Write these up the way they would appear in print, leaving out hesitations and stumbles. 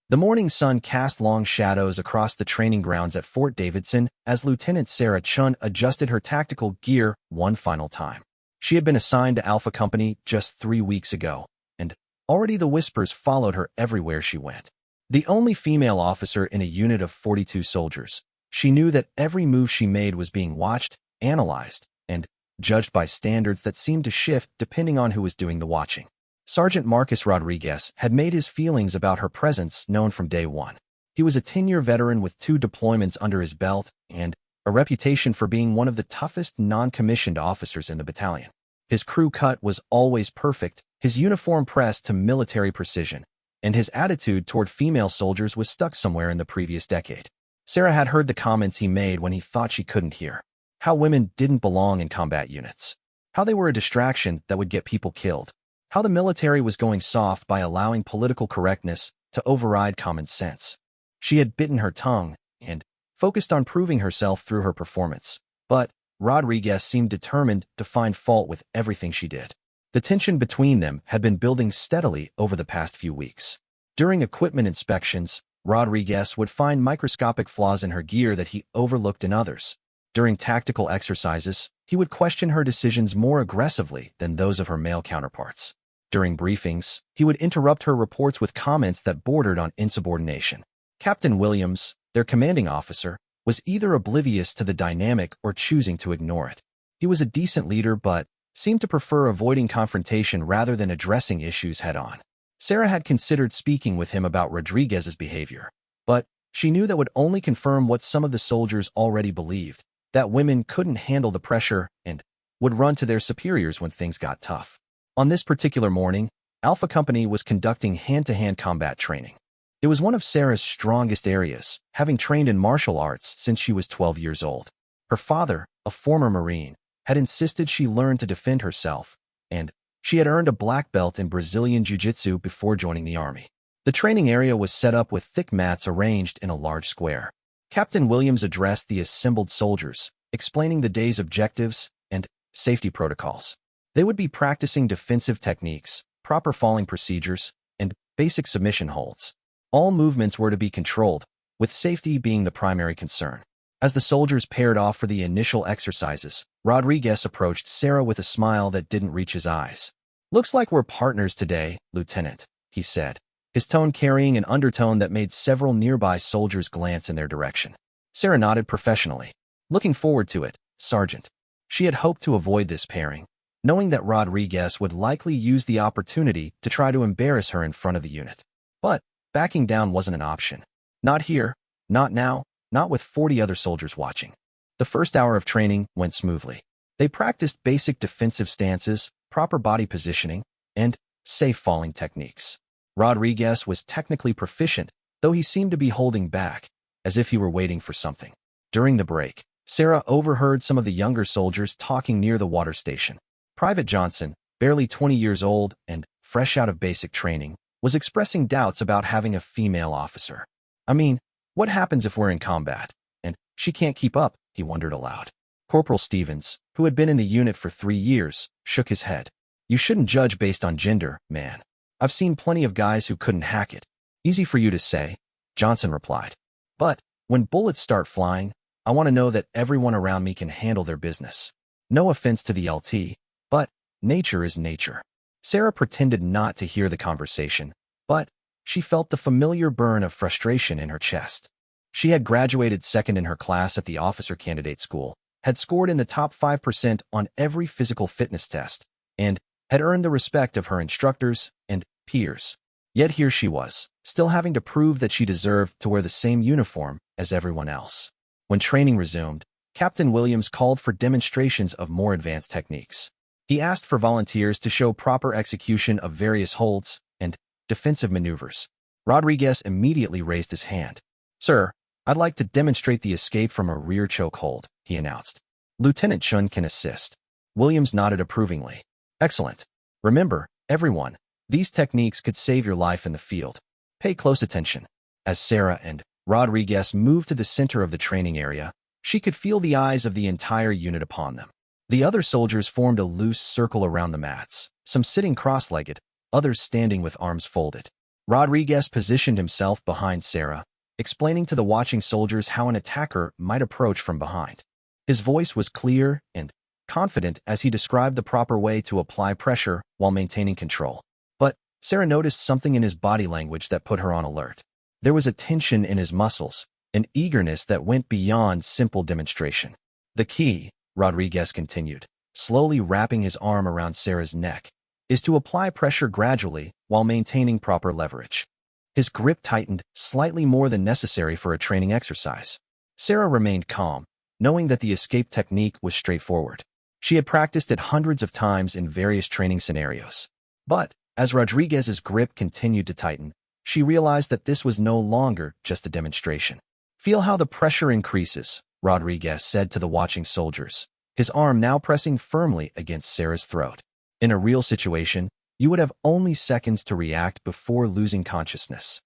The morning sun cast long shadows across the training grounds at Fort Davidson as Lieutenant Sarah Chun adjusted her tactical gear one final time. She had been assigned to Alpha Company just 3 weeks ago, and already the whispers followed her everywhere she went. The only female officer in a unit of 42 soldiers, she knew that every move she made was being watched, analyzed, and judged by standards that seemed to shift depending on who was doing the watching. Sergeant Marcus Rodriguez had made his feelings about her presence known from day one. He was a 10-year veteran with 2 deployments under his belt and a reputation for being one of the toughest non-commissioned officers in the battalion. His crew cut was always perfect, his uniform pressed to military precision, and his attitude toward female soldiers was stuck somewhere in the previous decade. Sarah had heard the comments he made when he thought she couldn't hear. How women didn't belong in combat units. How they were a distraction that would get people killed. How the military was going soft by allowing political correctness to override common sense. She had bitten her tongue and focused on proving herself through her performance, but Rodriguez seemed determined to find fault with everything she did. The tension between them had been building steadily over the past few weeks. During equipment inspections, Rodriguez would find microscopic flaws in her gear that he overlooked in others. During tactical exercises, he would question her decisions more aggressively than those of her male counterparts. During briefings, he would interrupt her reports with comments that bordered on insubordination. Captain Williams, their commanding officer, was either oblivious to the dynamic or choosing to ignore it. He was a decent leader but seemed to prefer avoiding confrontation rather than addressing issues head-on. Sarah had considered speaking with him about Rodriguez's behavior, but she knew that would only confirm what some of the soldiers already believed, that women couldn't handle the pressure and would run to their superiors when things got tough. On this particular morning, Alpha Company was conducting hand-to-hand combat training. It was one of Sarah's strongest areas, having trained in martial arts since she was 12 years old. Her father, a former Marine, had insisted she learn to defend herself, and she had earned a black belt in Brazilian Jiu-Jitsu before joining the Army. The training area was set up with thick mats arranged in a large square. Captain Williams addressed the assembled soldiers, explaining the day's objectives and safety protocols. They would be practicing defensive techniques, proper falling procedures, and basic submission holds. All movements were to be controlled, with safety being the primary concern. As the soldiers paired off for the initial exercises, Rodriguez approached Sarah with a smile that didn't reach his eyes. "Looks like we're partners today, Lieutenant," he said, his tone carrying an undertone that made several nearby soldiers glance in their direction. Sarah nodded professionally. "Looking forward to it, Sergeant." She had hoped to avoid this pairing, knowing that Rodriguez would likely use the opportunity to try to embarrass her in front of the unit. But backing down wasn't an option. Not here, not now, not with 40 other soldiers watching. The first hour of training went smoothly. They practiced basic defensive stances, proper body positioning, and safe falling techniques. Rodriguez was technically proficient, though he seemed to be holding back, as if he were waiting for something. During the break, Sarah overheard some of the younger soldiers talking near the water station. Private Johnson, barely 20 years old and fresh out of basic training, was expressing doubts about having a female officer. "I mean, what happens if we're in combat and she can't keep up?" he wondered aloud. Corporal Stevens, who had been in the unit for 3 years, shook his head. "You shouldn't judge based on gender, man. I've seen plenty of guys who couldn't hack it." "Easy for you to say," Johnson replied. "But when bullets start flying, I want to know that everyone around me can handle their business. No offense to the LT, but nature is nature." Sarah pretended not to hear the conversation, but she felt the familiar burn of frustration in her chest. She had graduated second in her class at the officer candidate school, had scored in the top 5% on every physical fitness test, and had earned the respect of her instructors and peers. Yet here she was, still having to prove that she deserved to wear the same uniform as everyone else. When training resumed, Captain Williams called for demonstrations of more advanced techniques. He asked for volunteers to show proper execution of various holds and defensive maneuvers. Rodriguez immediately raised his hand. "Sir, I'd like to demonstrate the escape from a rear choke hold," he announced. "Lieutenant Chun can assist." Williams nodded approvingly. "Excellent. Remember, everyone, these techniques could save your life in the field. Pay close attention." As Sarah and Rodriguez moved to the center of the training area, she could feel the eyes of the entire unit upon them. The other soldiers formed a loose circle around the mats, some sitting cross-legged, others standing with arms folded. Rodriguez positioned himself behind Sarah, explaining to the watching soldiers how an attacker might approach from behind. His voice was clear and confident as he described the proper way to apply pressure while maintaining control. But Sarah noticed something in his body language that put her on alert. There was a tension in his muscles, an eagerness that went beyond simple demonstration. The key, Rodriguez continued, slowly wrapping his arm around Sarah's neck, is to apply pressure gradually while maintaining proper leverage. His grip tightened slightly more than necessary for a training exercise. Sarah remained calm, knowing that the escape technique was straightforward. She had practiced it hundreds of times in various training scenarios. But as Rodriguez's grip continued to tighten, she realized that this was no longer just a demonstration. "Feel how the pressure increases," Rodriguez said to the watching soldiers, his arm now pressing firmly against Sarah's throat. In a real situation, you would have only seconds to react before losing consciousness.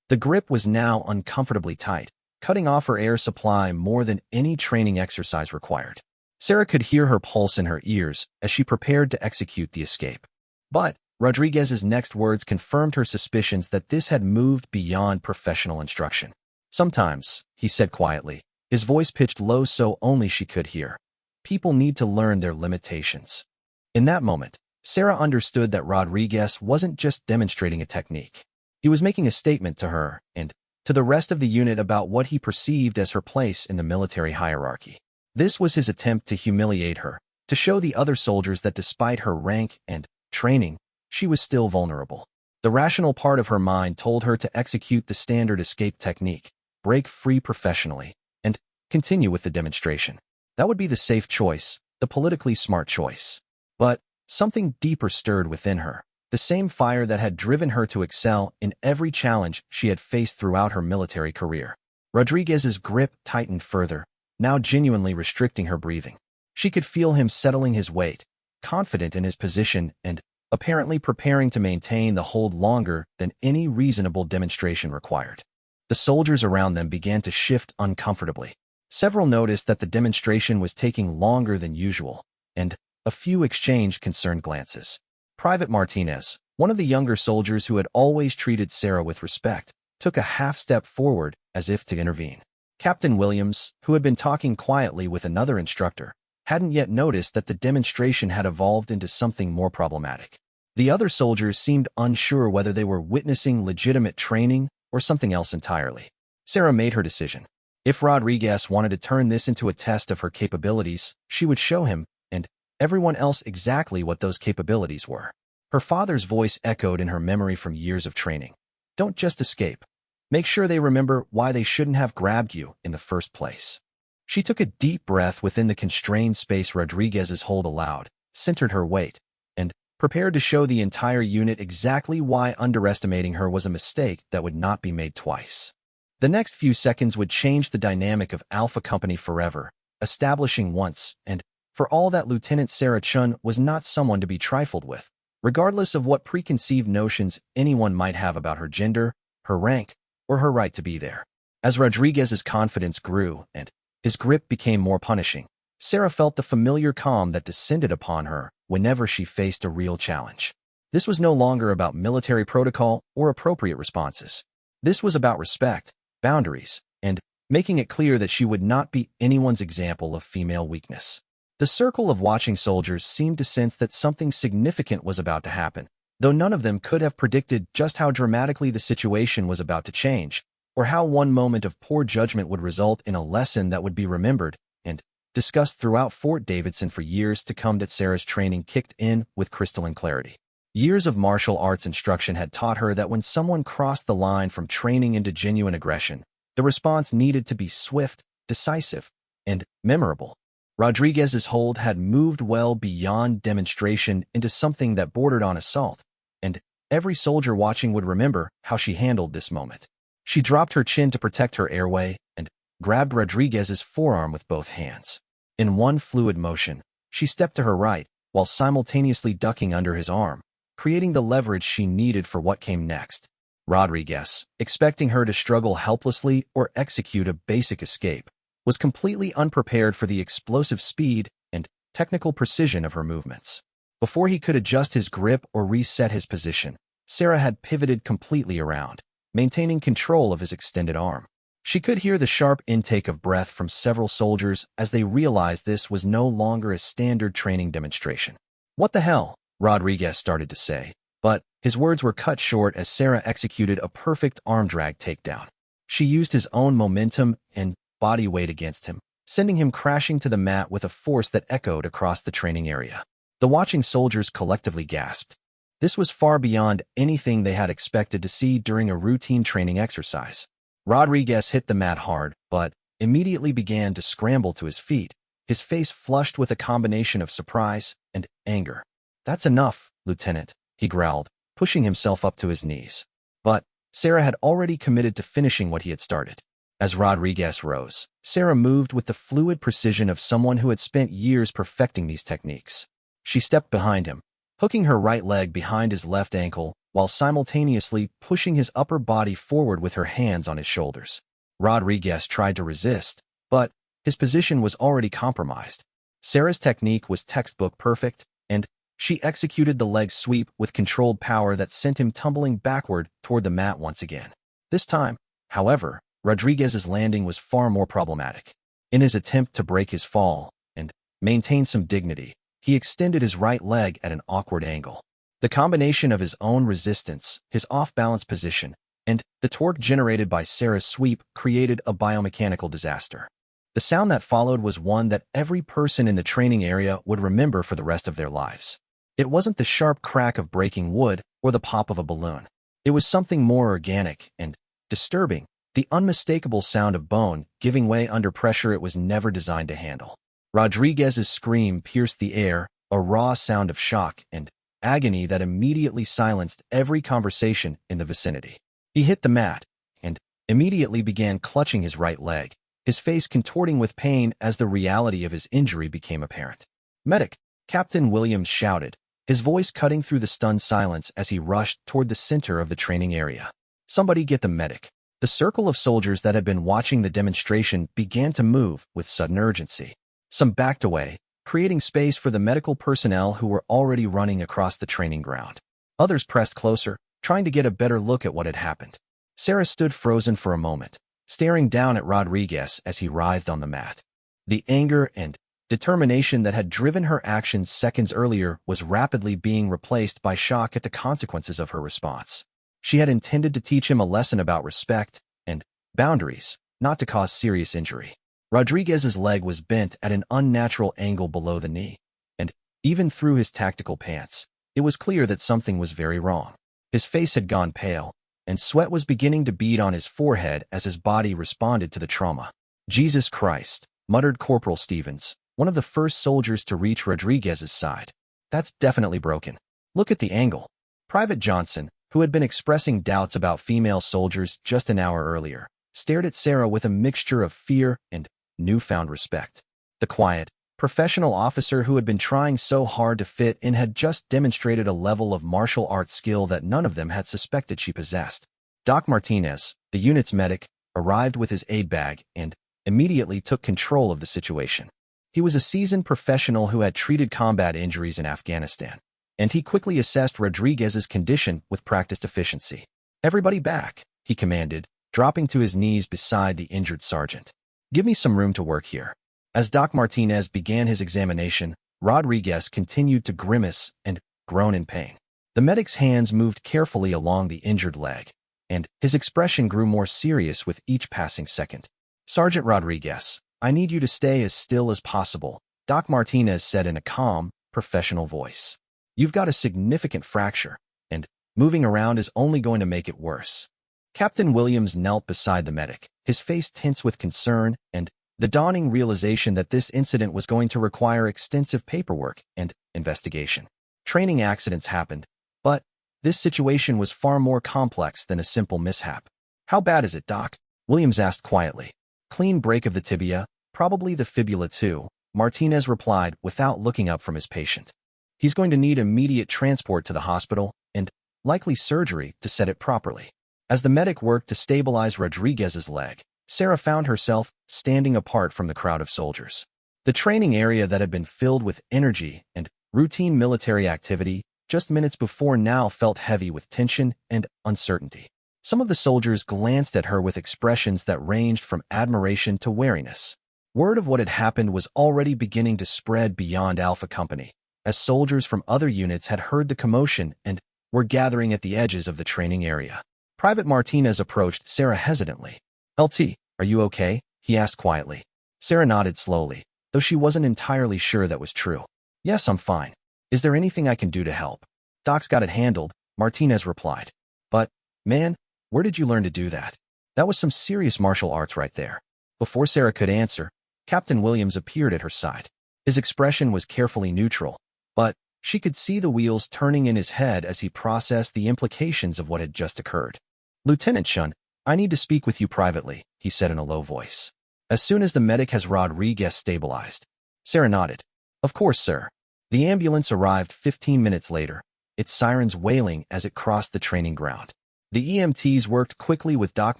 The grip was now uncomfortably tight, cutting off her air supply more than any training exercise required. Sarah could hear her pulse in her ears as she prepared to execute the escape. But Rodriguez's next words confirmed her suspicions that this had moved beyond professional instruction. "Sometimes," he said quietly, his voice pitched low so only she could hear, "people need to learn their limitations." In that moment, Sarah understood that Rodriguez wasn't just demonstrating a technique. He was making a statement to her and to the rest of the unit about what he perceived as her place in the military hierarchy. This was his attempt to humiliate her, to show the other soldiers that despite her rank and training, she was still vulnerable. The rational part of her mind told her to execute the standard escape technique, break free professionally, and continue with the demonstration. That would be the safe choice, the politically smart choice. But something deeper stirred within her, the same fire that had driven her to excel in every challenge she had faced throughout her military career. Rodriguez's grip tightened further, now genuinely restricting her breathing. She could feel him settling his weight, confident in his position and apparently preparing to maintain the hold longer than any reasonable demonstration required. The soldiers around them began to shift uncomfortably. Several noticed that the demonstration was taking longer than usual, and a few exchanged concerned glances. Private Martinez, one of the younger soldiers who had always treated Sarah with respect, took a half-step forward as if to intervene. Captain Williams, who had been talking quietly with another instructor, hadn't yet noticed that the demonstration had evolved into something more problematic. The other soldiers seemed unsure whether they were witnessing legitimate training or something else entirely. Sarah made her decision. If Rodriguez wanted to turn this into a test of her capabilities, she would show him and everyone else exactly what those capabilities were. Her father's voice echoed in her memory from years of training. "Don't just escape. Make sure they remember why they shouldn't have grabbed you in the first place." She took a deep breath within the constrained space Rodriguez's hold allowed, centered her weight, and prepared to show the entire unit exactly why underestimating her was a mistake that would not be made twice. The next few seconds would change the dynamic of Alpha Company forever, establishing once and for all that Lieutenant Sarah Chun was not someone to be trifled with, regardless of what preconceived notions anyone might have about her gender, her rank, or her right to be there. As Rodriguez's confidence grew and his grip became more punishing, Sarah felt the familiar calm that descended upon her whenever she faced a real challenge. This was no longer about military protocol or appropriate responses. This was about respect, boundaries, and making it clear that she would not be anyone's example of female weakness. The circle of watching soldiers seemed to sense that something significant was about to happen, though none of them could have predicted just how dramatically the situation was about to change, or how one moment of poor judgment would result in a lesson that would be remembered and discussed throughout Fort Davidson for years to come. That Sarah's training kicked in with crystalline clarity. Years of martial arts instruction had taught her that when someone crossed the line from training into genuine aggression, the response needed to be swift, decisive, and memorable. Rodriguez's hold had moved well beyond demonstration into something that bordered on assault, and every soldier watching would remember how she handled this moment. She dropped her chin to protect her airway and grabbed Rodriguez's forearm with both hands. In one fluid motion, she stepped to her right while simultaneously ducking under his arm, creating the leverage she needed for what came next. Rodriguez, expecting her to struggle helplessly or execute a basic escape, was completely unprepared for the explosive speed and technical precision of her movements. Before he could adjust his grip or reset his position, Sarah had pivoted completely around, maintaining control of his extended arm. She could hear the sharp intake of breath from several soldiers as they realized this was no longer a standard training demonstration. "What the hell?" Rodriguez started to say, but his words were cut short as Sarah executed a perfect arm drag takedown. She used his own momentum and body weight against him, sending him crashing to the mat with a force that echoed across the training area. The watching soldiers collectively gasped. This was far beyond anything they had expected to see during a routine training exercise. Rodriguez hit the mat hard, but immediately began to scramble to his feet, his face flushed with a combination of surprise and anger. "That's enough, Lieutenant," he growled, pushing himself up to his knees. But Sarah had already committed to finishing what he had started. As Rodriguez rose, Sarah moved with the fluid precision of someone who had spent years perfecting these techniques. She stepped behind him, hooking her right leg behind his left ankle while simultaneously pushing his upper body forward with her hands on his shoulders. Rodriguez tried to resist, but his position was already compromised. Sarah's technique was textbook perfect, and she executed the leg sweep with controlled power that sent him tumbling backward toward the mat once again. This time, however, Rodriguez's landing was far more problematic. In his attempt to break his fall and maintain some dignity, he extended his right leg at an awkward angle. The combination of his own resistance, his off-balance position, and the torque generated by Sarah's sweep created a biomechanical disaster. The sound that followed was one that every person in the training area would remember for the rest of their lives. It wasn't the sharp crack of breaking wood or the pop of a balloon. It was something more organic and disturbing, the unmistakable sound of bone giving way under pressure it was never designed to handle. Rodriguez's scream pierced the air, a raw sound of shock and agony that immediately silenced every conversation in the vicinity. He hit the mat and immediately began clutching his right leg, his face contorting with pain as the reality of his injury became apparent. "Medic!" Captain Williams shouted, his voice cutting through the stunned silence as he rushed toward the center of the training area. "Somebody get the medic." The circle of soldiers that had been watching the demonstration began to move with sudden urgency. Some backed away, creating space for the medical personnel who were already running across the training ground. Others pressed closer, trying to get a better look at what had happened. Sarah stood frozen for a moment, staring down at Rodriguez as he writhed on the mat. The anger and determination that had driven her actions seconds earlier was rapidly being replaced by shock at the consequences of her response. She had intended to teach him a lesson about respect and boundaries, not to cause serious injury. Rodriguez's leg was bent at an unnatural angle below the knee, and even through his tactical pants, it was clear that something was very wrong. His face had gone pale, and sweat was beginning to bead on his forehead as his body responded to the trauma. "Jesus Christ," muttered Corporal Stevens, one of the first soldiers to reach Rodriguez's side. "That's definitely broken. Look at the angle." Private Johnson, who had been expressing doubts about female soldiers just an hour earlier, stared at Sarah with a mixture of fear and newfound respect. The quiet, professional officer who had been trying so hard to fit in had just demonstrated a level of martial arts skill that none of them had suspected she possessed. Doc Martinez, the unit's medic, arrived with his aid bag and immediately took control of the situation. He was a seasoned professional who had treated combat injuries in Afghanistan, and he quickly assessed Rodriguez's condition with practiced efficiency. "Everybody back," he commanded, dropping to his knees beside the injured sergeant. "Give me some room to work here." As Doc Martinez began his examination, Rodriguez continued to grimace and groan in pain. The medic's hands moved carefully along the injured leg, and his expression grew more serious with each passing second. "Sergeant Rodriguez, I need you to stay as still as possible," Doc Martinez said in a calm, professional voice. "You've got a significant fracture, and moving around is only going to make it worse." Captain Williams knelt beside the medic, his face tense with concern and the dawning realization that this incident was going to require extensive paperwork and investigation. Training accidents happened, but this situation was far more complex than a simple mishap. "How bad is it, Doc?" Williams asked quietly. "Clean break of the tibia, probably the fibula too," Martinez replied without looking up from his patient. "He's going to need immediate transport to the hospital and likely surgery to set it properly." As the medic worked to stabilize Rodriguez's leg, Sarah found herself standing apart from the crowd of soldiers. The training area that had been filled with energy and routine military activity just minutes before now felt heavy with tension and uncertainty. Some of the soldiers glanced at her with expressions that ranged from admiration to wariness. Word of what had happened was already beginning to spread beyond Alpha Company, as soldiers from other units had heard the commotion and were gathering at the edges of the training area. Private Martinez approached Sarah hesitantly. "LT, are you okay?" he asked quietly. Sarah nodded slowly, though she wasn't entirely sure that was true. "Yes, I'm fine. Is there anything I can do to help?" "Doc's got it handled," Martinez replied. "But, man, where did you learn to do that? That was some serious martial arts right there." Before Sarah could answer, Captain Williams appeared at her side. His expression was carefully neutral, but she could see the wheels turning in his head as he processed the implications of what had just occurred. "Lieutenant Chun, I need to speak with you privately," he said in a low voice. "As soon as the medic has Rodriguez stabilized." Sarah nodded. "Of course, sir." The ambulance arrived 15 minutes later, its sirens wailing as it crossed the training ground. The EMTs worked quickly with Doc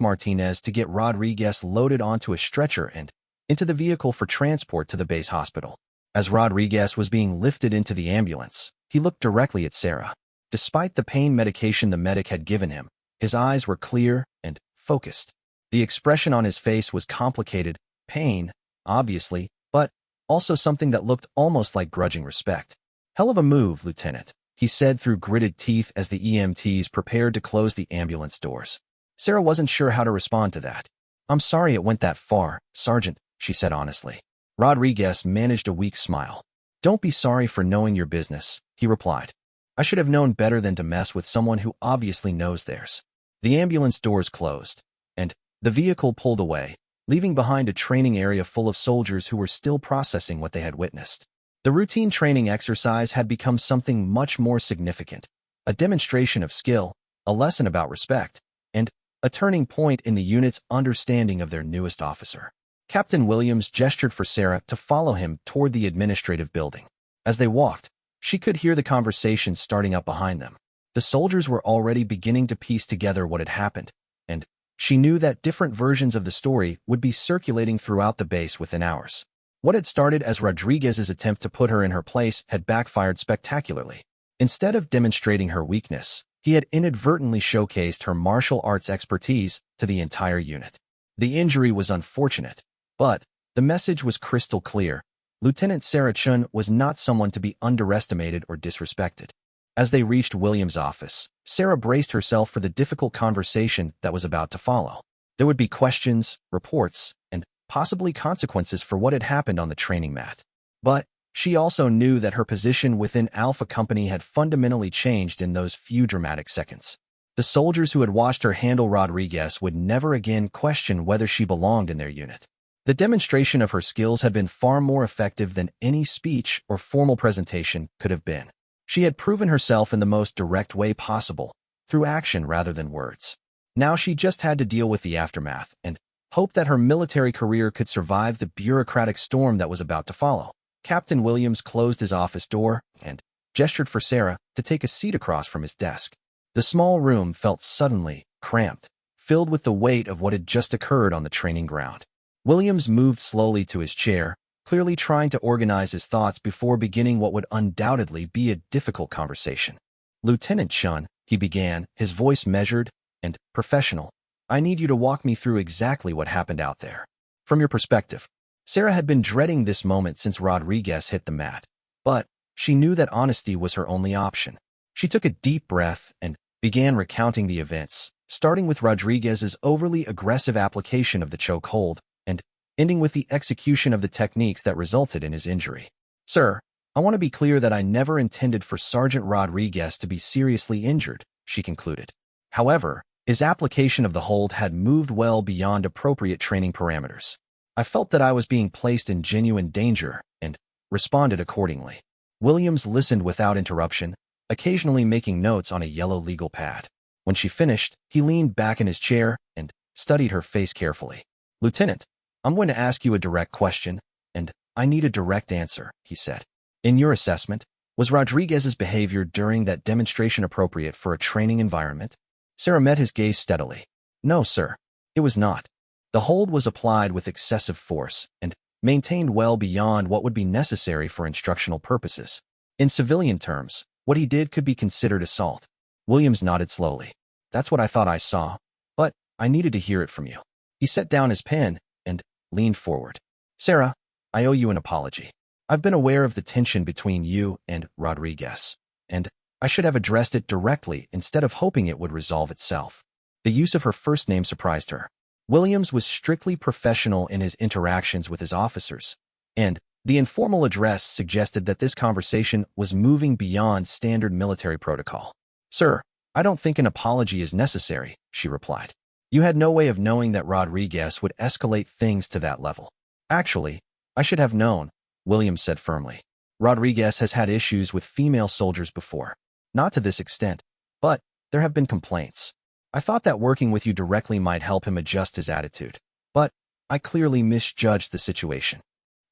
Martinez to get Rodriguez loaded onto a stretcher and into the vehicle for transport to the base hospital. As Rodriguez was being lifted into the ambulance, he looked directly at Sarah. Despite the pain medication the medic had given him, his eyes were clear and focused. The expression on his face was complicated, pain, obviously, but also something that looked almost like grudging respect. "Hell of a move, Lieutenant," he said through gritted teeth as the EMTs prepared to close the ambulance doors. Sarah wasn't sure how to respond to that. "I'm sorry it went that far, Sergeant," she said honestly. Rodriguez managed a weak smile. "Don't be sorry for knowing your business," he replied. "I should have known better than to mess with someone who obviously knows theirs." The ambulance doors closed, and the vehicle pulled away, leaving behind a training area full of soldiers who were still processing what they had witnessed. The routine training exercise had become something much more significant, a demonstration of skill, a lesson about respect, and a turning point in the unit's understanding of their newest officer. Captain Williams gestured for Sarah to follow him toward the administrative building. As they walked, she could hear the conversation starting up behind them. The soldiers were already beginning to piece together what had happened, and she knew that different versions of the story would be circulating throughout the base within hours. What had started as Rodriguez's attempt to put her in her place had backfired spectacularly. Instead of demonstrating her weakness, he had inadvertently showcased her martial arts expertise to the entire unit. The injury was unfortunate, but the message was crystal clear. Lieutenant Sarah Chun was not someone to be underestimated or disrespected. As they reached Williams' office, Sarah braced herself for the difficult conversation that was about to follow. There would be questions, reports, and possibly consequences for what had happened on the training mat. But she also knew that her position within Alpha Company had fundamentally changed in those few dramatic seconds. The soldiers who had watched her handle Rodriguez would never again question whether she belonged in their unit. The demonstration of her skills had been far more effective than any speech or formal presentation could have been. She had proven herself in the most direct way possible, through action rather than words. Now she just had to deal with the aftermath and hope that her military career could survive the bureaucratic storm that was about to follow. Captain Williams closed his office door and gestured for Sarah to take a seat across from his desk. The small room felt suddenly cramped, filled with the weight of what had just occurred on the training ground. Williams moved slowly to his chair, clearly trying to organize his thoughts before beginning what would undoubtedly be a difficult conversation. "Lieutenant Chun," he began, his voice measured and professional, "I need you to walk me through exactly what happened out there. From your perspective." Sarah had been dreading this moment since Rodriguez hit the mat, but she knew that honesty was her only option. She took a deep breath and began recounting the events, starting with Rodriguez's overly aggressive application of the chokehold and ending with the execution of the techniques that resulted in his injury. "Sir, I want to be clear that I never intended for Sergeant Rodriguez to be seriously injured," she concluded. However, his application of the hold had moved well beyond appropriate training parameters. "I felt that I was being placed in genuine danger and responded accordingly." Williams listened without interruption, occasionally making notes on a yellow legal pad. When she finished, he leaned back in his chair and studied her face carefully. "Lieutenant, I'm going to ask you a direct question, and I need a direct answer," he said. "In your assessment, was Rodriguez's behavior during that demonstration appropriate for a training environment?" Sarah met his gaze steadily. "No, sir, it was not. The hold was applied with excessive force and maintained well beyond what would be necessary for instructional purposes. In civilian terms, What he did could be considered assault. Williams nodded slowly. That's what I thought I saw, but I needed to hear it from you. He set down his pen and leaned forward. Sarah, I owe you an apology. I've been aware of the tension between you and Rodriguez, and I should have addressed it directly instead of hoping it would resolve itself. The use of her first name surprised her. Williams was strictly professional in his interactions with his officers, and the informal address suggested that this conversation was moving beyond standard military protocol. Sir, I don't think an apology is necessary, she replied. You had no way of knowing that Rodriguez would escalate things to that level. Actually, I should have known, Williams said firmly. Rodriguez has had issues with female soldiers before. Not to this extent, but there have been complaints. I thought that working with you directly might help him adjust his attitude, but I clearly misjudged the situation.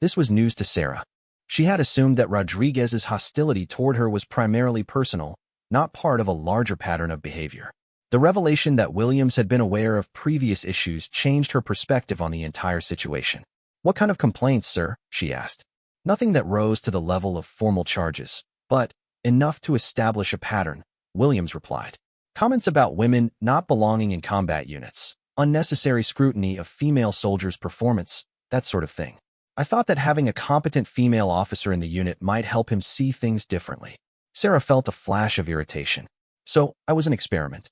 This was news to Sarah. She had assumed that Rodriguez's hostility toward her was primarily personal, not part of a larger pattern of behavior. The revelation that Williams had been aware of previous issues changed her perspective on the entire situation. What kind of complaints, sir? She asked. Nothing that rose to the level of formal charges, but enough to establish a pattern, Williams replied. Comments about women not belonging in combat units, unnecessary scrutiny of female soldiers' performance, that sort of thing. I thought that having a competent female officer in the unit might help him see things differently. Sarah felt a flash of irritation. So, I was an experiment.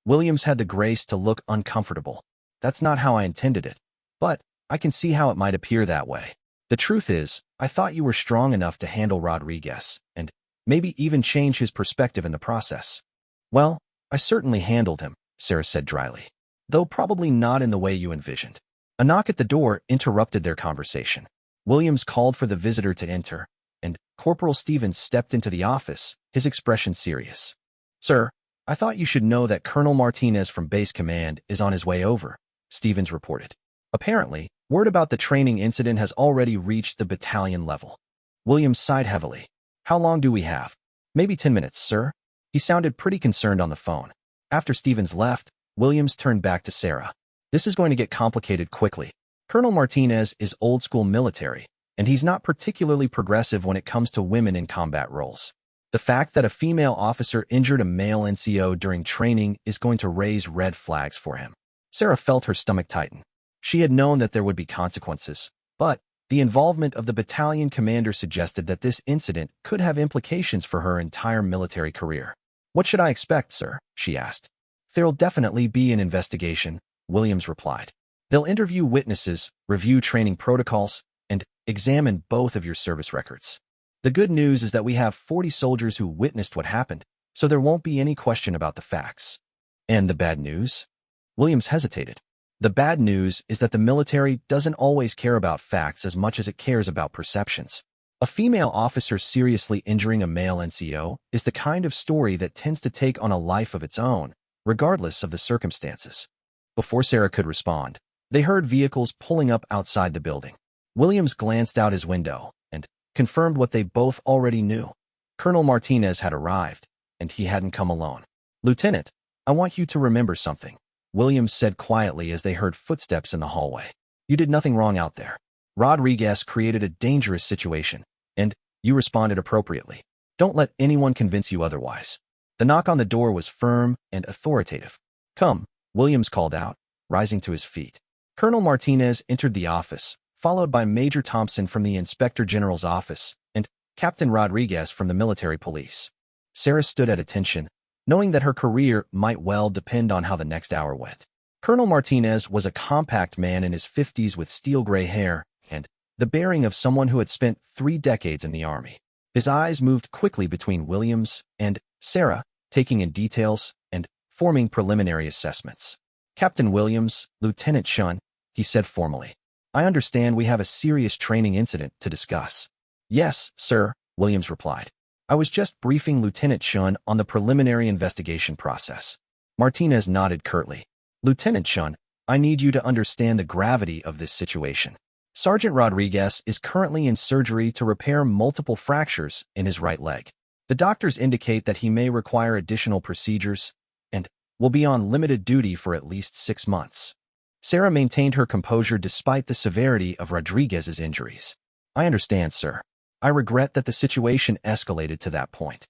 Williams had the grace to look uncomfortable. That's not how I intended it, but I can see how it might appear that way. The truth is, I thought you were strong enough to handle Rodriguez, and maybe even change his perspective in the process. Well, I certainly handled him, Sarah said dryly, though probably not in the way you envisioned. A knock at the door interrupted their conversation. Williams called for the visitor to enter, and Corporal Stevens stepped into the office, his expression serious. Sir, I thought you should know that Colonel Martinez from Base Command is on his way over, Stevens reported. Apparently, word about the training incident has already reached the battalion level. Williams sighed heavily. How long do we have? Maybe 10 minutes, sir. He sounded pretty concerned on the phone. After Stevens left, Williams turned back to Sarah. This is going to get complicated quickly. Colonel Martinez is old-school military, and he's not particularly progressive when it comes to women in combat roles. The fact that a female officer injured a male NCO during training is going to raise red flags for him. Sarah felt her stomach tighten. She had known that there would be consequences, but the involvement of the battalion commander suggested that this incident could have implications for her entire military career. What should I expect, sir? She asked. There'll definitely be an investigation, Williams replied. They'll interview witnesses, review training protocols, and examine both of your service records. The good news is that we have 40 soldiers who witnessed what happened, so there won't be any question about the facts. And the bad news? Williams hesitated. The bad news is that the military doesn't always care about facts as much as it cares about perceptions. A female officer seriously injuring a male NCO is the kind of story that tends to take on a life of its own, regardless of the circumstances. Before Sarah could respond, they heard vehicles pulling up outside the building. Williams glanced out his window and confirmed what they both already knew. Colonel Martinez had arrived, and he hadn't come alone. Lieutenant, I want you to remember something, Williams said quietly as they heard footsteps in the hallway. You did nothing wrong out there. Rodriguez created a dangerous situation, and you responded appropriately. Don't let anyone convince you otherwise. The knock on the door was firm and authoritative. Come, Williams called out, rising to his feet. Colonel Martinez entered the office, followed by Major Thompson from the Inspector General's office and Captain Rodriguez from the military police. Sarah stood at attention, knowing that her career might well depend on how the next hour went. Colonel Martinez was a compact man in his 50s with steel-gray hair and the bearing of someone who had spent 3 decades in the Army. His eyes moved quickly between Williams and Sarah, taking in details and forming preliminary assessments. Captain Williams, Lieutenant Shun, he said formally. I understand we have a serious training incident to discuss. Yes, sir, Williams replied. I was just briefing Lieutenant Shun on the preliminary investigation process. Martinez nodded curtly. Lieutenant Shun, I need you to understand the gravity of this situation. Sergeant Rodriguez is currently in surgery to repair multiple fractures in his right leg. The doctors indicate that he may require additional procedures and will be on limited duty for at least 6 months. Sarah maintained her composure despite the severity of Rodriguez's injuries. I understand, sir. I regret that the situation escalated to that point.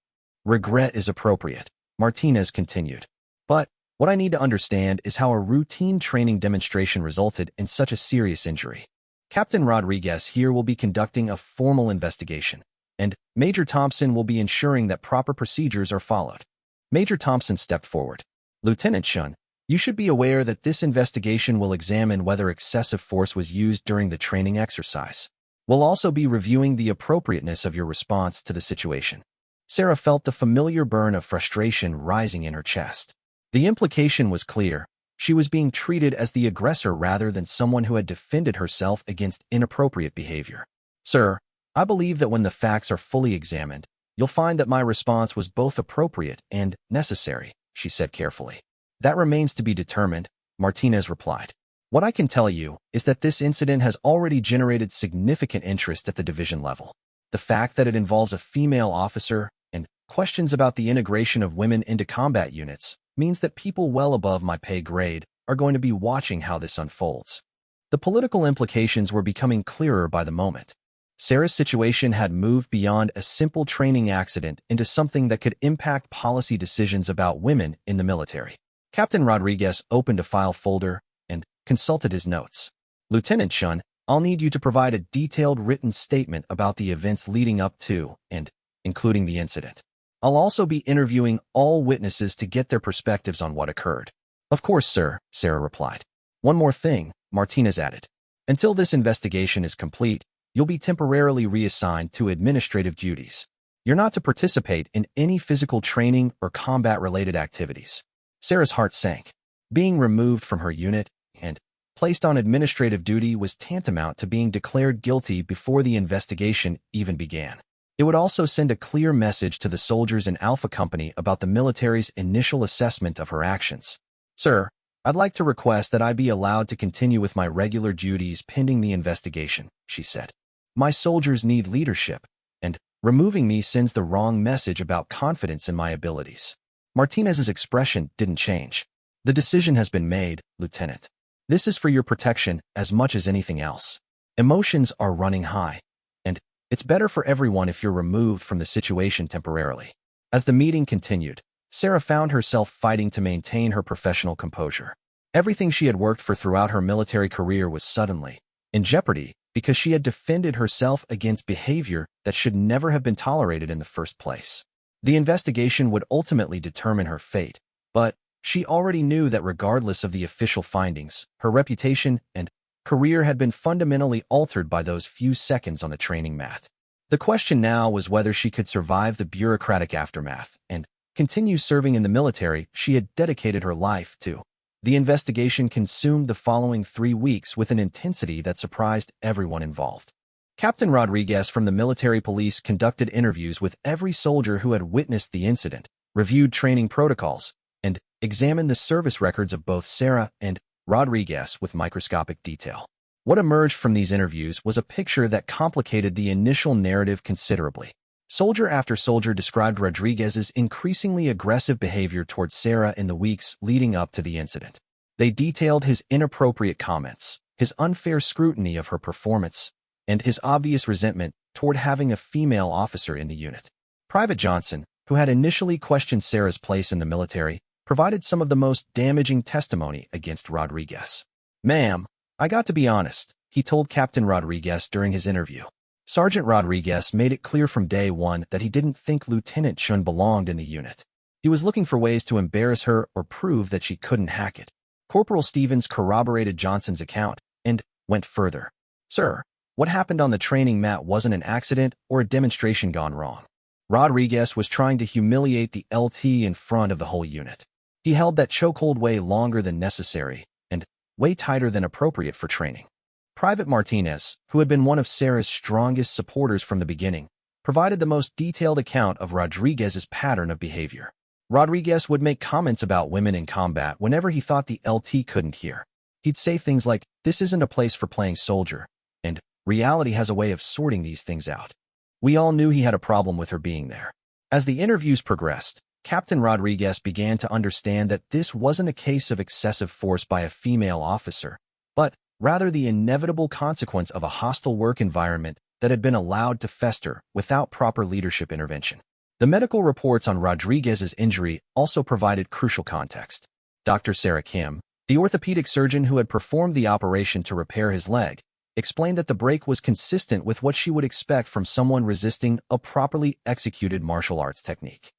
Regret is appropriate, Martinez continued. But what I need to understand is how a routine training demonstration resulted in such a serious injury. Captain Rodriguez here will be conducting a formal investigation, and Major Thompson will be ensuring that proper procedures are followed. Major Thompson stepped forward. Lieutenant Chun, you should be aware that this investigation will examine whether excessive force was used during the training exercise. We'll also be reviewing the appropriateness of your response to the situation. Sarah felt the familiar burn of frustration rising in her chest. The implication was clear. She was being treated as the aggressor rather than someone who had defended herself against inappropriate behavior. Sir, I believe that when the facts are fully examined, you'll find that my response was both appropriate and necessary, she said carefully. That remains to be determined, Martinez replied. What I can tell you is that this incident has already generated significant interest at the division level. The fact that it involves a female officer and questions about the integration of women into combat units means that people well above my pay grade are going to be watching how this unfolds. The political implications were becoming clearer by the moment. Sarah's situation had moved beyond a simple training accident into something that could impact policy decisions about women in the military. Captain Rodriguez opened a file folder and consulted his notes. Lieutenant Chun, I'll need you to provide a detailed written statement about the events leading up to and including the incident. I'll also be interviewing all witnesses to get their perspectives on what occurred. Of course, sir, Sarah replied. One more thing, Martinez added. Until this investigation is complete, you'll be temporarily reassigned to administrative duties. You're not to participate in any physical training or combat-related activities. Sarah's heart sank. Being removed from her unit and placed on administrative duty was tantamount to being declared guilty before the investigation even began. It would also send a clear message to the soldiers in Alpha Company about the military's initial assessment of her actions. Sir, I'd like to request that I be allowed to continue with my regular duties pending the investigation, she said. My soldiers need leadership, and removing me sends the wrong message about confidence in my abilities. Martinez's expression didn't change. The decision has been made, Lieutenant. This is for your protection as much as anything else. Emotions are running high, and it's better for everyone if you're removed from the situation temporarily. As the meeting continued, Sarah found herself fighting to maintain her professional composure. Everything she had worked for throughout her military career was suddenly in jeopardy because she had defended herself against behavior that should never have been tolerated in the first place. The investigation would ultimately determine her fate, but she already knew that regardless of the official findings, her reputation and career had been fundamentally altered by those few seconds on the training mat. The question now was whether she could survive the bureaucratic aftermath and continue serving in the military she had dedicated her life to. The investigation consumed the following 3 weeks with an intensity that surprised everyone involved. Captain Rodriguez from the military police conducted interviews with every soldier who had witnessed the incident, reviewed training protocols, and examined the service records of both Sarah and Rodriguez with microscopic detail. What emerged from these interviews was a picture that complicated the initial narrative considerably. Soldier after soldier described Rodriguez's increasingly aggressive behavior towards Sarah in the weeks leading up to the incident. They detailed his inappropriate comments, his unfair scrutiny of her performance, and his obvious resentment toward having a female officer in the unit. Private Johnson, who had initially questioned Sarah's place in the military, provided some of the most damaging testimony against Rodriguez. Ma'am, I got to be honest, he told Captain Rodriguez during his interview. Sergeant Rodriguez made it clear from day one that he didn't think Lieutenant Chun belonged in the unit. He was looking for ways to embarrass her or prove that she couldn't hack it. Corporal Stevens corroborated Johnson's account and went further. Sir, what happened on the training mat wasn't an accident or a demonstration gone wrong. Rodriguez was trying to humiliate the LT in front of the whole unit. He held that chokehold way longer than necessary and way tighter than appropriate for training. Private Martinez, who had been one of Sarah's strongest supporters from the beginning, provided the most detailed account of Rodriguez's pattern of behavior. Rodriguez would make comments about women in combat whenever he thought the LT couldn't hear. He'd say things like, "This isn't a place for playing soldier," and "Reality has a way of sorting these things out." We all knew he had a problem with her being there. As the interviews progressed, Captain Rodriguez began to understand that this wasn't a case of excessive force by a female officer, but rather the inevitable consequence of a hostile work environment that had been allowed to fester without proper leadership intervention. The medical reports on Rodriguez's injury also provided crucial context. Dr. Sarah Kim, the orthopedic surgeon who had performed the operation to repair his leg, explained that the break was consistent with what she would expect from someone resisting a properly executed martial arts technique.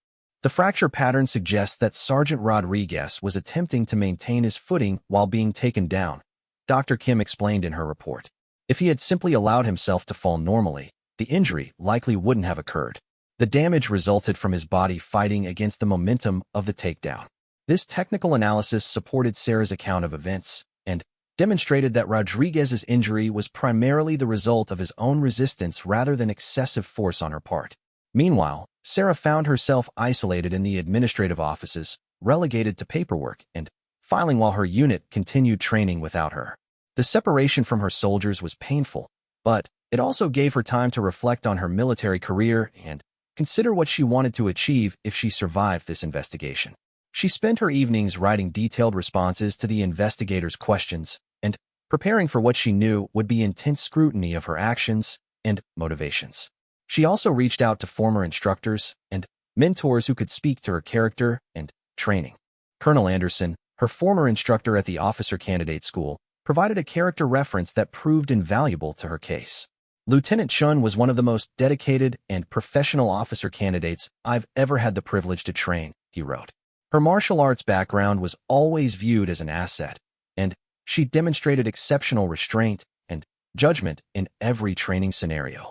The fracture pattern suggests that Sergeant Rodriguez was attempting to maintain his footing while being taken down, Dr. Kim explained in her report. If he had simply allowed himself to fall normally, the injury likely wouldn't have occurred. The damage resulted from his body fighting against the momentum of the takedown. This technical analysis supported Sarah's account of events and demonstrated that Rodriguez's injury was primarily the result of his own resistance rather than excessive force on her part. Meanwhile, Sarah found herself isolated in the administrative offices, relegated to paperwork and filing while her unit continued training without her. The separation from her soldiers was painful, but it also gave her time to reflect on her military career and consider what she wanted to achieve if she survived this investigation. She spent her evenings writing detailed responses to the investigators' questions and preparing for what she knew would be intense scrutiny of her actions and motivations. She also reached out to former instructors and mentors who could speak to her character and training. Colonel Anderson, her former instructor at the Officer Candidate School, provided a character reference that proved invaluable to her case. Lieutenant Chun was one of the most dedicated and professional officer candidates I've ever had the privilege to train, he wrote. Her martial arts background was always viewed as an asset, and she demonstrated exceptional restraint and judgment in every training scenario.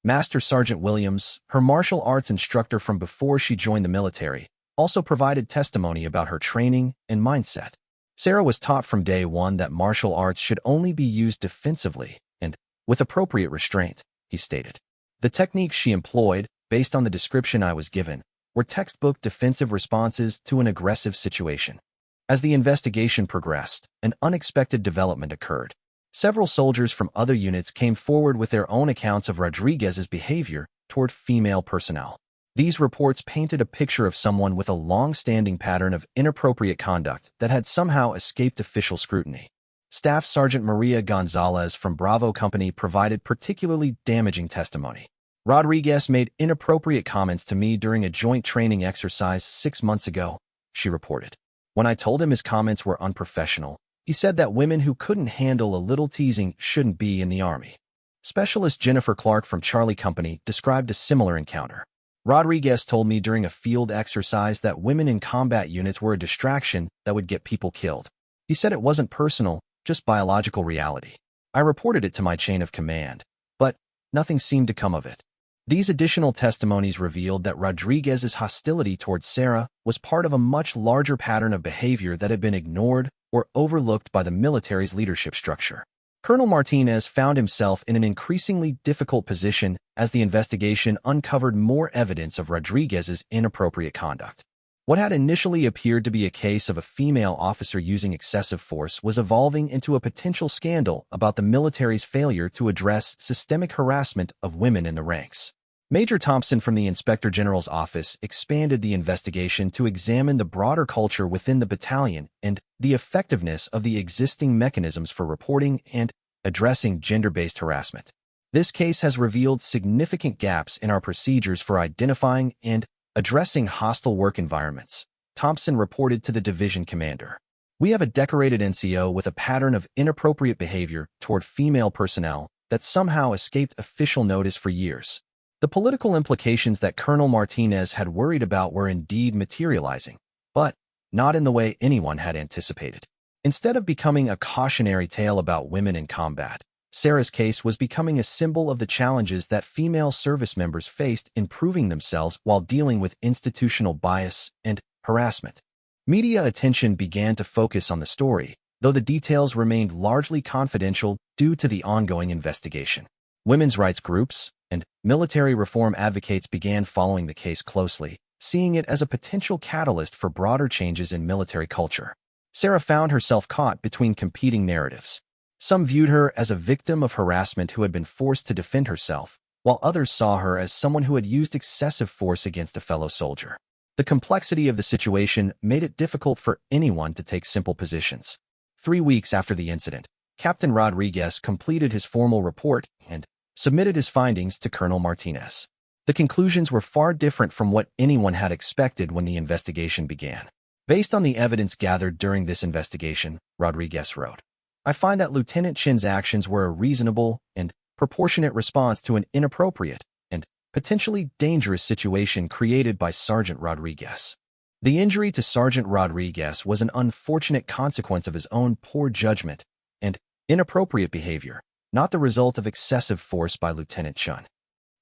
Master Sergeant Williams, her martial arts instructor from before she joined the military, also provided testimony about her training and mindset. Sarah was taught from day one that martial arts should only be used defensively and with appropriate restraint, he stated. The techniques she employed, based on the description I was given, were textbook defensive responses to an aggressive situation. As the investigation progressed, an unexpected development occurred. Several soldiers from other units came forward with their own accounts of Rodriguez's behavior toward female personnel. These reports painted a picture of someone with a long-standing pattern of inappropriate conduct that had somehow escaped official scrutiny. Staff Sergeant Maria Gonzalez from Bravo Company provided particularly damaging testimony. Rodriguez made inappropriate comments to me during a joint training exercise 6 months ago, she reported. When I told him his comments were unprofessional, he said that women who couldn't handle a little teasing shouldn't be in the Army. Specialist Jennifer Clark from Charlie Company described a similar encounter. Rodriguez told me during a field exercise that women in combat units were a distraction that would get people killed. He said it wasn't personal, just biological reality. I reported it to my chain of command, but nothing seemed to come of it. These additional testimonies revealed that Rodriguez's hostility towards Sarah was part of a much larger pattern of behavior that had been ignored or overlooked by the military's leadership structure. Colonel Martinez found himself in an increasingly difficult position as the investigation uncovered more evidence of Rodriguez's inappropriate conduct. What had initially appeared to be a case of a female officer using excessive force was evolving into a potential scandal about the military's failure to address systemic harassment of women in the ranks. Major Thompson from the Inspector General's office expanded the investigation to examine the broader culture within the battalion and the effectiveness of the existing mechanisms for reporting and addressing gender-based harassment. This case has revealed significant gaps in our procedures for identifying and addressing hostile work environments, Thompson reported to the division commander. We have a decorated NCO with a pattern of inappropriate behavior toward female personnel that somehow escaped official notice for years. The political implications that Colonel Martinez had worried about were indeed materializing, but not in the way anyone had anticipated. Instead of becoming a cautionary tale about women in combat, Sarah's case was becoming a symbol of the challenges that female service members faced in proving themselves while dealing with institutional bias and harassment. Media attention began to focus on the story, though the details remained largely confidential due to the ongoing investigation. Women's rights groups and military reform advocates began following the case closely, seeing it as a potential catalyst for broader changes in military culture. Sarah found herself caught between competing narratives. Some viewed her as a victim of harassment who had been forced to defend herself, while others saw her as someone who had used excessive force against a fellow soldier. The complexity of the situation made it difficult for anyone to take simple positions. 3 weeks after the incident, Captain Rodriguez completed his formal report and submitted his findings to Colonel Martinez. The conclusions were far different from what anyone had expected when the investigation began. Based on the evidence gathered during this investigation, Rodriguez wrote, I find that Lieutenant Chin's actions were a reasonable and proportionate response to an inappropriate and potentially dangerous situation created by Sergeant Rodriguez. The injury to Sergeant Rodriguez was an unfortunate consequence of his own poor judgment and inappropriate behavior, not the result of excessive force by Lieutenant Chun.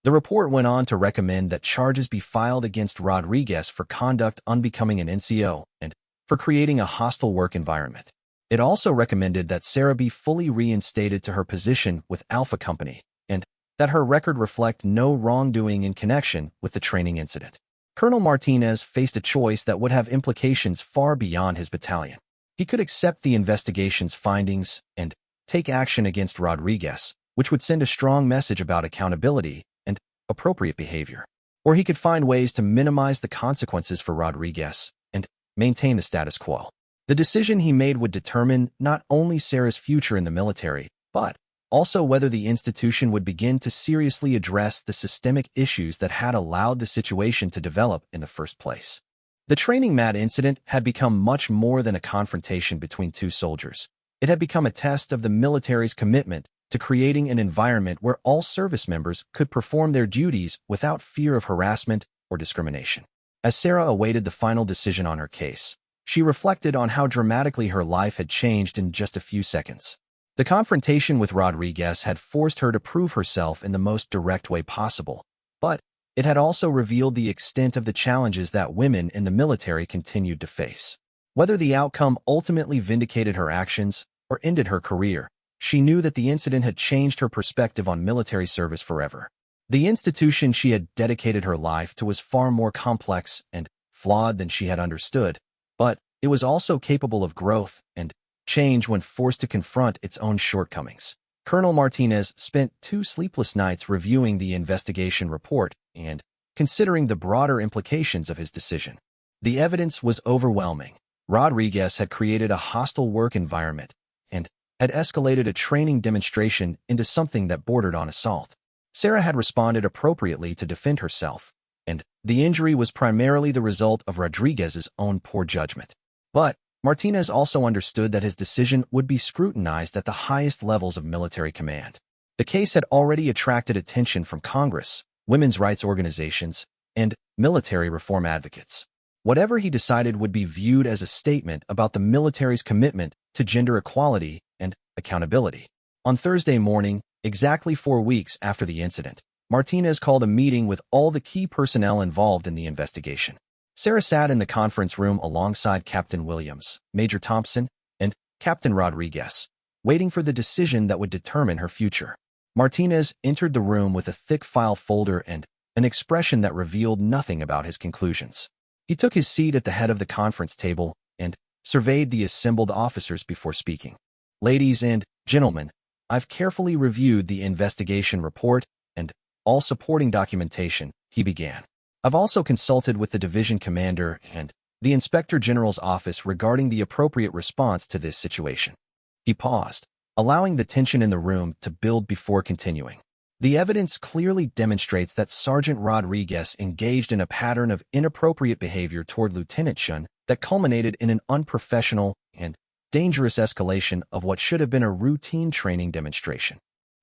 The report went on to recommend that charges be filed against Rodriguez for conduct unbecoming an NCO and for creating a hostile work environment. It also recommended that Sarah be fully reinstated to her position with Alpha Company and that her record reflect no wrongdoing in connection with the training incident. Colonel Martinez faced a choice that would have implications far beyond his battalion. He could accept the investigation's findings and take action against Rodriguez, which would send a strong message about accountability and appropriate behavior. Or he could find ways to minimize the consequences for Rodriguez and maintain the status quo. The decision he made would determine not only Sarah's future in the military, but also whether the institution would begin to seriously address the systemic issues that had allowed the situation to develop in the first place. The training mat incident had become much more than a confrontation between two soldiers. It had become a test of the military's commitment to creating an environment where all service members could perform their duties without fear of harassment or discrimination. As Sarah awaited the final decision on her case, she reflected on how dramatically her life had changed in just a few seconds. The confrontation with Rodriguez had forced her to prove herself in the most direct way possible, but it had also revealed the extent of the challenges that women in the military continued to face. Whether the outcome ultimately vindicated her actions or ended her career, she knew that the incident had changed her perspective on military service forever. The institution she had dedicated her life to was far more complex and flawed than she had understood, but it was also capable of growth and change when forced to confront its own shortcomings. Colonel Martinez spent 2 sleepless nights reviewing the investigation report and considering the broader implications of his decision. The evidence was overwhelming. Rodriguez had created a hostile work environment and had escalated a training demonstration into something that bordered on assault. Sarah had responded appropriately to defend herself, and the injury was primarily the result of Rodriguez's own poor judgment. But Martinez also understood that his decision would be scrutinized at the highest levels of military command. The case had already attracted attention from Congress, women's rights organizations, and military reform advocates. Whatever he decided would be viewed as a statement about the military's commitment to gender equality and accountability. On Thursday morning, exactly 4 weeks after the incident, Martinez called a meeting with all the key personnel involved in the investigation. Sarah sat in the conference room alongside Captain Williams, Major Thompson, and Captain Rodriguez, waiting for the decision that would determine her future. Martinez entered the room with a thick file folder and an expression that revealed nothing about his conclusions. He took his seat at the head of the conference table and surveyed the assembled officers before speaking. Ladies and gentlemen, I've carefully reviewed the investigation report and all supporting documentation, he began. I've also consulted with the division commander and the Inspector General's office regarding the appropriate response to this situation. He paused, allowing the tension in the room to build before continuing. The evidence clearly demonstrates that Sergeant Rodriguez engaged in a pattern of inappropriate behavior toward Lieutenant Chun that culminated in an unprofessional and dangerous escalation of what should have been a routine training demonstration.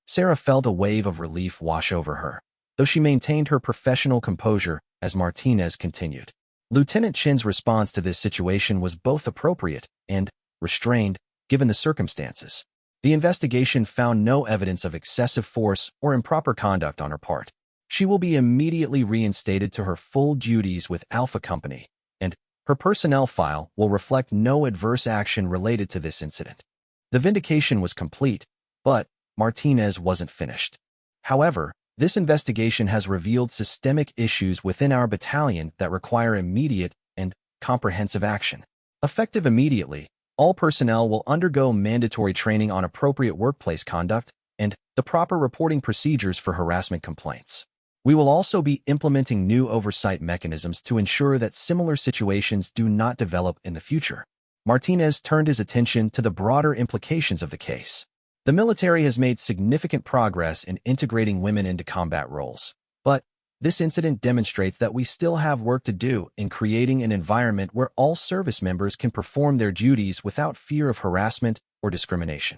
Sarah felt a wave of relief wash over her, though she maintained her professional composure as Martinez continued. Lieutenant Chin's response to this situation was both appropriate and restrained, given the circumstances. The investigation found no evidence of excessive force or improper conduct on her part. She will be immediately reinstated to her full duties with Alpha Company, and her personnel file will reflect no adverse action related to this incident. The vindication was complete, but Martinez wasn't finished. However, this investigation has revealed systemic issues within our battalion that require immediate and comprehensive action. Effective immediately, all personnel will undergo mandatory training on appropriate workplace conduct and the proper reporting procedures for harassment complaints. We will also be implementing new oversight mechanisms to ensure that similar situations do not develop in the future. Martinez turned his attention to the broader implications of the case. The military has made significant progress in integrating women into combat roles, but This incident demonstrates that we still have work to do in creating an environment where all service members can perform their duties without fear of harassment or discrimination.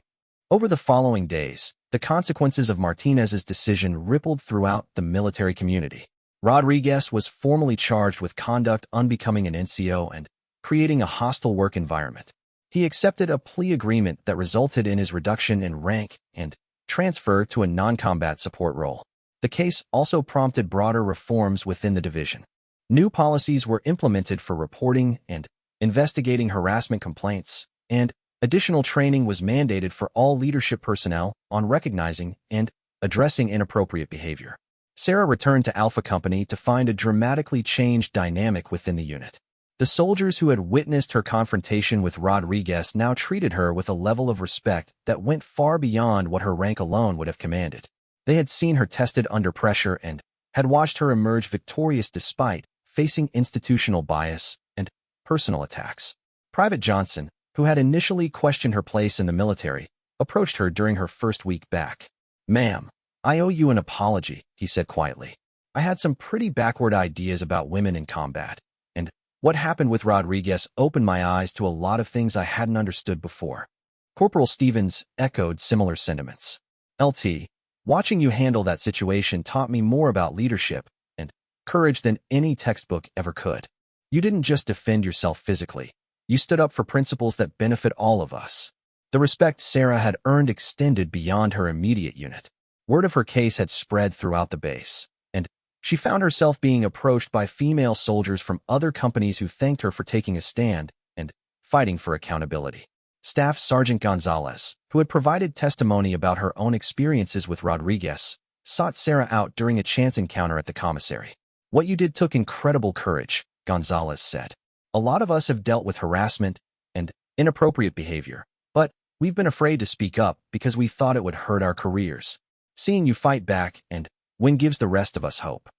Over the following days, the consequences of Martinez's decision rippled throughout the military community. Rodriguez was formally charged with conduct unbecoming an NCO and creating a hostile work environment. He accepted a plea agreement that resulted in his reduction in rank and transfer to a non-combat support role. The case also prompted broader reforms within the division. New policies were implemented for reporting and investigating harassment complaints, and additional training was mandated for all leadership personnel on recognizing and addressing inappropriate behavior. Sarah returned to Alpha Company to find a dramatically changed dynamic within the unit. The soldiers who had witnessed her confrontation with Rodriguez now treated her with a level of respect that went far beyond what her rank alone would have commanded. They had seen her tested under pressure and had watched her emerge victorious despite facing institutional bias and personal attacks. Private Johnson, who had initially questioned her place in the military, approached her during her first week back. "Ma'am, I owe you an apology," he said quietly. "I had some pretty backward ideas about women in combat, and what happened with Rodriguez opened my eyes to a lot of things I hadn't understood before." Corporal Stevens echoed similar sentiments. "LT, watching you handle that situation taught me more about leadership and courage than any textbook ever could. You didn't just defend yourself physically. You stood up for principles that benefit all of us." The respect Sarah had earned extended beyond her immediate unit. Word of her case had spread throughout the base, and she found herself being approached by female soldiers from other companies who thanked her for taking a stand and fighting for accountability. Staff Sergeant Gonzalez, who had provided testimony about her own experiences with Rodriguez, sought Sarah out during a chance encounter at the commissary. "What you did took incredible courage," Gonzalez said. "A lot of us have dealt with harassment and inappropriate behavior, but we've been afraid to speak up because we thought it would hurt our careers. Seeing you fight back and win gives the rest of us hope."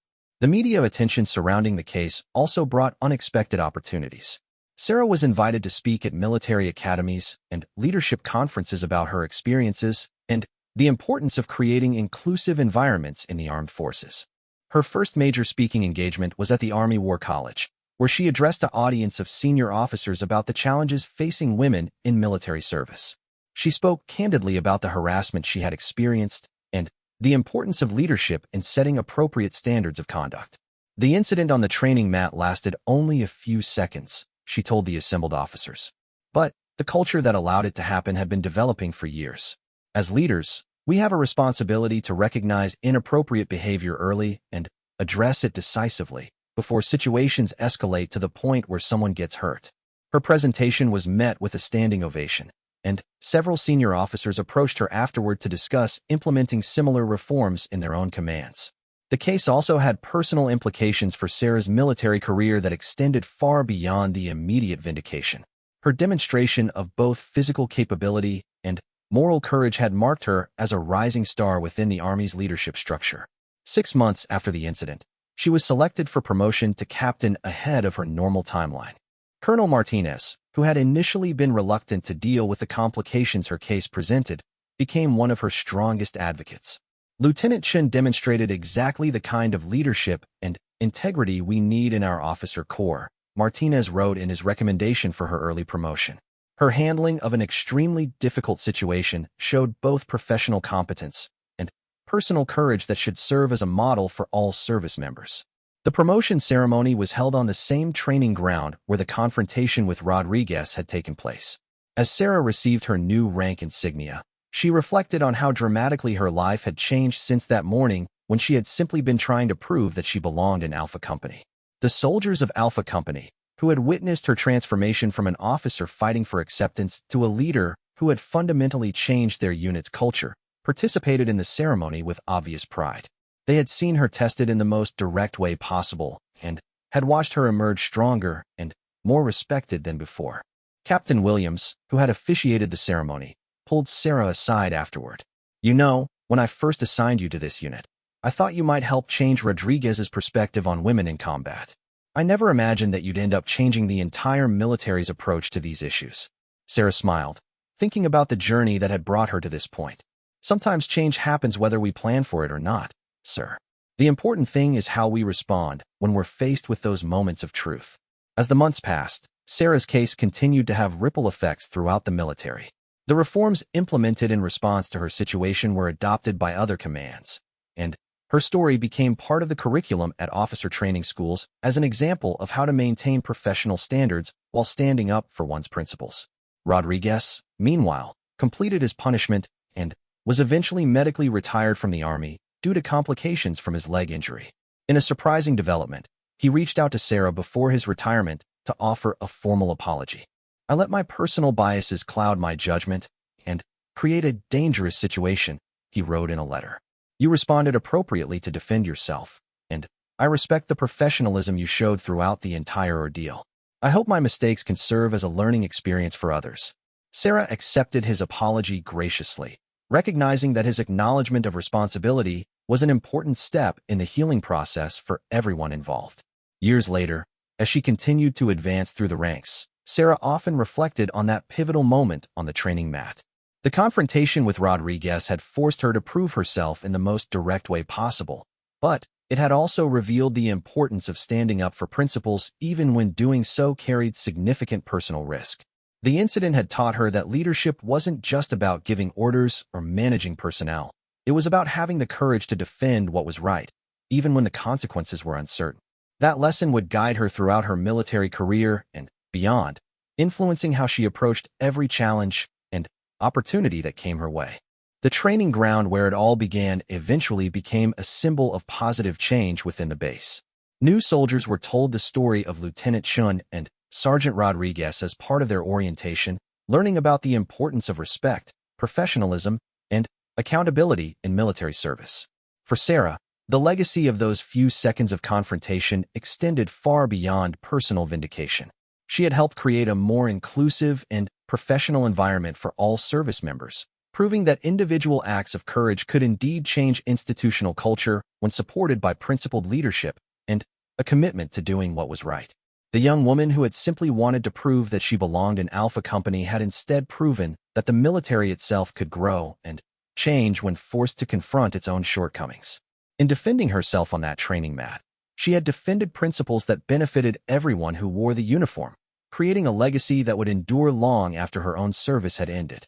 The media attention surrounding the case also brought unexpected opportunities. Sarah was invited to speak at military academies and leadership conferences about her experiences and the importance of creating inclusive environments in the armed forces. Her first major speaking engagement was at the Army War College, where she addressed an audience of senior officers about the challenges facing women in military service. She spoke candidly about the harassment she had experienced and the importance of leadership in setting appropriate standards of conduct. The incident on the training mat lasted only a few seconds, she told the assembled officers. But the culture that allowed it to happen had been developing for years. As leaders, we have a responsibility to recognize inappropriate behavior early and address it decisively before situations escalate to the point where someone gets hurt. Her presentation was met with a standing ovation, and several senior officers approached her afterward to discuss implementing similar reforms in their own commands. The case also had personal implications for Sarah's military career that extended far beyond the immediate vindication. Her demonstration of both physical capability and moral courage had marked her as a rising star within the Army's leadership structure. 6 months after the incident, she was selected for promotion to captain ahead of her normal timeline. Colonel Martinez, who had initially been reluctant to deal with the complications her case presented, became one of her strongest advocates. Lieutenant Chen demonstrated exactly the kind of leadership and integrity we need in our officer corps, Martinez wrote in his recommendation for her early promotion. Her handling of an extremely difficult situation showed both professional competence and personal courage that should serve as a model for all service members. The promotion ceremony was held on the same training ground where the confrontation with Rodriguez had taken place. As Sarah received her new rank insignia, she reflected on how dramatically her life had changed since that morning when she had simply been trying to prove that she belonged in Alpha Company. The soldiers of Alpha Company, who had witnessed her transformation from an officer fighting for acceptance to a leader who had fundamentally changed their unit's culture, participated in the ceremony with obvious pride. They had seen her tested in the most direct way possible and had watched her emerge stronger and more respected than before. Captain Williams, who had officiated the ceremony, pulled Sarah aside afterward. "You know, when I first assigned you to this unit, I thought you might help change Rodriguez's perspective on women in combat. I never imagined that you'd end up changing the entire military's approach to these issues." Sarah smiled, thinking about the journey that had brought her to this point. "Sometimes change happens whether we plan for it or not, sir." The important thing is how we respond when we're faced with those moments of truth. As the months passed, Sarah's case continued to have ripple effects throughout the military. The reforms implemented in response to her situation were adopted by other commands, and her story became part of the curriculum at officer training schools as an example of how to maintain professional standards while standing up for one's principles. Rodriguez, meanwhile, completed his punishment and was eventually medically retired from the Army due to complications from his leg injury. In a surprising development, he reached out to Sarah before his retirement to offer a formal apology. "I let my personal biases cloud my judgment and create a dangerous situation," he wrote in a letter. "You responded appropriately to defend yourself, and I respect the professionalism you showed throughout the entire ordeal. I hope my mistakes can serve as a learning experience for others." Sarah accepted his apology graciously, recognizing that his acknowledgement of responsibility was an important step in the healing process for everyone involved. Years later, as she continued to advance through the ranks, Sarah often reflected on that pivotal moment on the training mat. The confrontation with Rodriguez had forced her to prove herself in the most direct way possible, but it had also revealed the importance of standing up for principles even when doing so carried significant personal risk. The incident had taught her that leadership wasn't just about giving orders or managing personnel. It was about having the courage to defend what was right, even when the consequences were uncertain. That lesson would guide her throughout her military career and beyond, influencing how she approached every challenge and opportunity that came her way. The training ground where it all began eventually became a symbol of positive change within the base. New soldiers were told the story of Lieutenant Chun and Sergeant Rodriguez as part of their orientation, learning about the importance of respect, professionalism, and accountability in military service. For Sarah, the legacy of those few seconds of confrontation extended far beyond personal vindication. She had helped create a more inclusive and professional environment for all service members, proving that individual acts of courage could indeed change institutional culture when supported by principled leadership and a commitment to doing what was right. The young woman who had simply wanted to prove that she belonged in Alpha Company had instead proven that the military itself could grow and change when forced to confront its own shortcomings. In defending herself on that training mat, she had defended principles that benefited everyone who wore the uniform, creating a legacy that would endure long after her own service had ended.